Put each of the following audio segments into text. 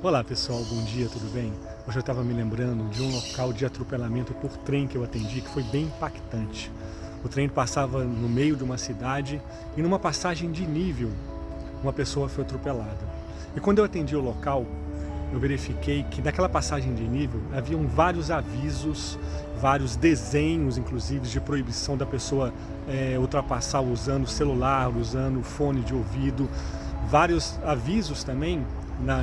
Olá pessoal, bom dia, tudo bem? Hoje eu estava me lembrando de um local de atropelamento por trem que eu atendi que foi bem impactante. O trem passava no meio de uma cidade e numa passagem de nível uma pessoa foi atropelada. E quando eu atendi o local, eu verifiquei que naquela passagem de nível haviam vários avisos, vários desenhos inclusive de proibição da pessoa ultrapassar usando celular, usando fone de ouvido, vários avisos também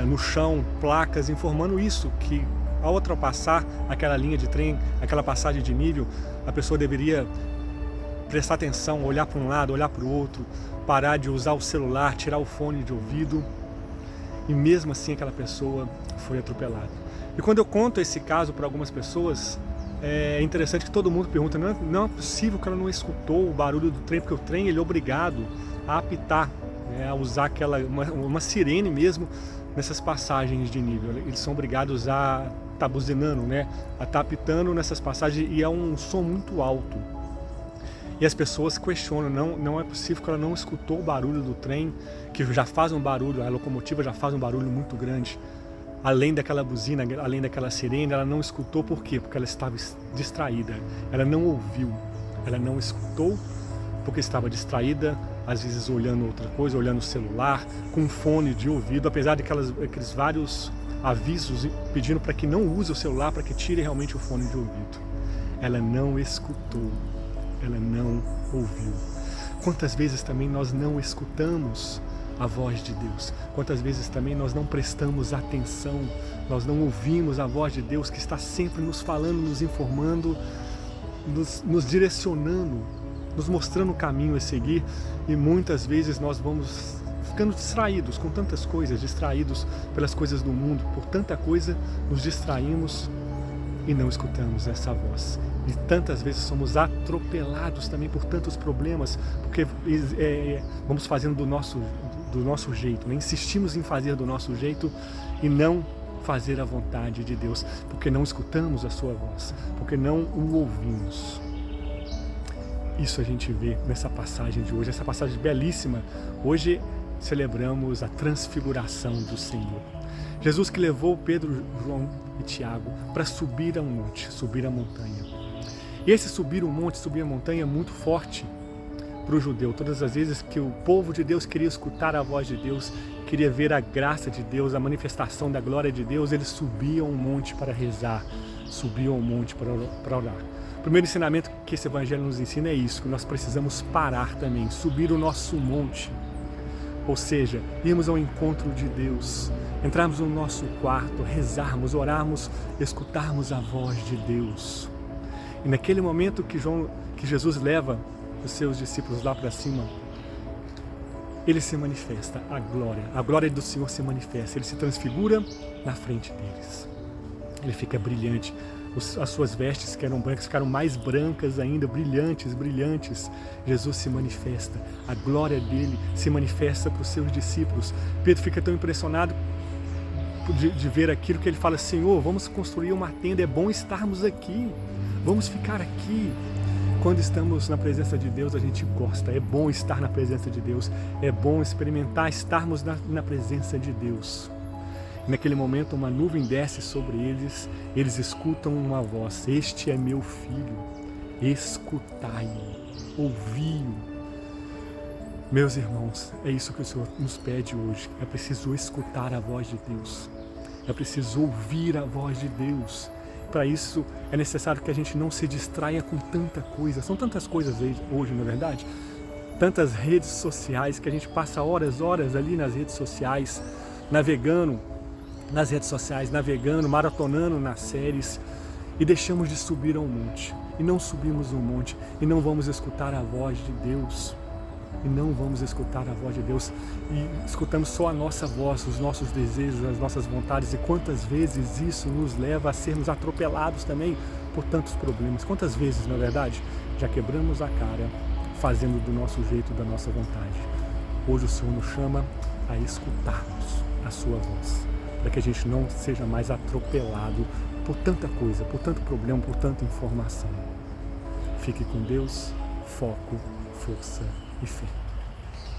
no chão, placas informando isso, que ao ultrapassar aquela linha de trem, aquela passagem de nível, a pessoa deveria prestar atenção, olhar para um lado, olhar para o outro, parar de usar o celular, tirar o fone de ouvido, e mesmo assim aquela pessoa foi atropelada. E quando eu conto esse caso para algumas pessoas, é interessante que todo mundo pergunta, não é possível que ela não escutou o barulho do trem, porque o trem ele é obrigado a apitar, a usar uma sirene mesmo nessas passagens de nível. Eles são obrigados a estar buzinando, a estar apitando nessas passagens, e é um som muito alto. E as pessoas questionam, não é possível que ela não escutou o barulho do trem, que já faz um barulho, a locomotiva já faz um barulho muito grande. Além daquela buzina, além daquela sirene, ela não escutou. Por quê? Porque ela estava distraída, ela não ouviu, ela não escutou porque estava distraída, às vezes olhando outra coisa, olhando o celular, com um fone de ouvido, apesar de aqueles vários avisos pedindo para que não use o celular, para que tire realmente o fone de ouvido. Ela não escutou, ela não ouviu. Quantas vezes também nós não escutamos a voz de Deus? Quantas vezes também nós não prestamos atenção, nós não ouvimos a voz de Deus que está sempre nos falando, nos informando, nos direcionando, nos mostrando o caminho a seguir, e muitas vezes nós vamos ficando distraídos com tantas coisas, distraídos pelas coisas do mundo, por tanta coisa, nos distraímos e não escutamos essa voz. E tantas vezes somos atropelados também por tantos problemas, porque vamos fazendo do nosso jeito, insistimos em fazer do nosso jeito e não fazer a vontade de Deus, porque não escutamos a sua voz, porque não o ouvimos. Isso a gente vê nessa passagem de hoje, essa passagem belíssima. Hoje celebramos a transfiguração do Senhor. Jesus que levou Pedro, João e Tiago para subir a um monte, subir a montanha. E esse subir um monte, subir a montanha é muito forte para o judeu. Todas as vezes que o povo de Deus queria escutar a voz de Deus, queria ver a graça de Deus, a manifestação da glória de Deus, eles subiam um monte para rezar, subiam um monte para orar. O primeiro ensinamento que esse evangelho nos ensina é isso, que nós precisamos parar também, subir o nosso monte. Ou seja, irmos ao encontro de Deus, entrarmos no nosso quarto, rezarmos, orarmos, escutarmos a voz de Deus. E naquele momento que Jesus leva os seus discípulos lá para cima, ele se manifesta, a glória do Senhor se manifesta, ele se transfigura na frente deles. Ele fica brilhante, as suas vestes que eram brancas ficaram mais brancas ainda, brilhantes. Jesus se manifesta, a glória dele se manifesta para os seus discípulos. Pedro fica tão impressionado de ver aquilo que ele fala: Senhor, vamos construir uma tenda, é bom estarmos aqui, vamos ficar aqui. Quando estamos na presença de Deus, a gente gosta, é bom estar na presença de Deus, é bom experimentar estarmos na presença de Deus. Naquele momento uma nuvem desce sobre eles, eles escutam uma voz: este é meu filho, escutai-o, ouvi-o. Meus irmãos, é isso que o Senhor nos pede hoje, é preciso escutar a voz de Deus, é preciso ouvir a voz de Deus. Para isso é necessário que a gente não se distraia com tanta coisa, são tantas coisas hoje, não é verdade? Tantas redes sociais que a gente passa horas ali nas redes sociais, navegando, maratonando nas séries, e deixamos de subir ao monte, e não subimos ao monte, e não vamos escutar a voz de Deus, e escutamos só a nossa voz, os nossos desejos, as nossas vontades, e quantas vezes isso nos leva a sermos atropelados também por tantos problemas. Quantas vezes, na verdade, já quebramos a cara fazendo do nosso jeito, da nossa vontade. Hoje o Senhor nos chama a escutarmos a sua voz, para que a gente não seja mais atropelado por tanta coisa, por tanto problema, por tanta informação. Fique com Deus, foco, força e fé.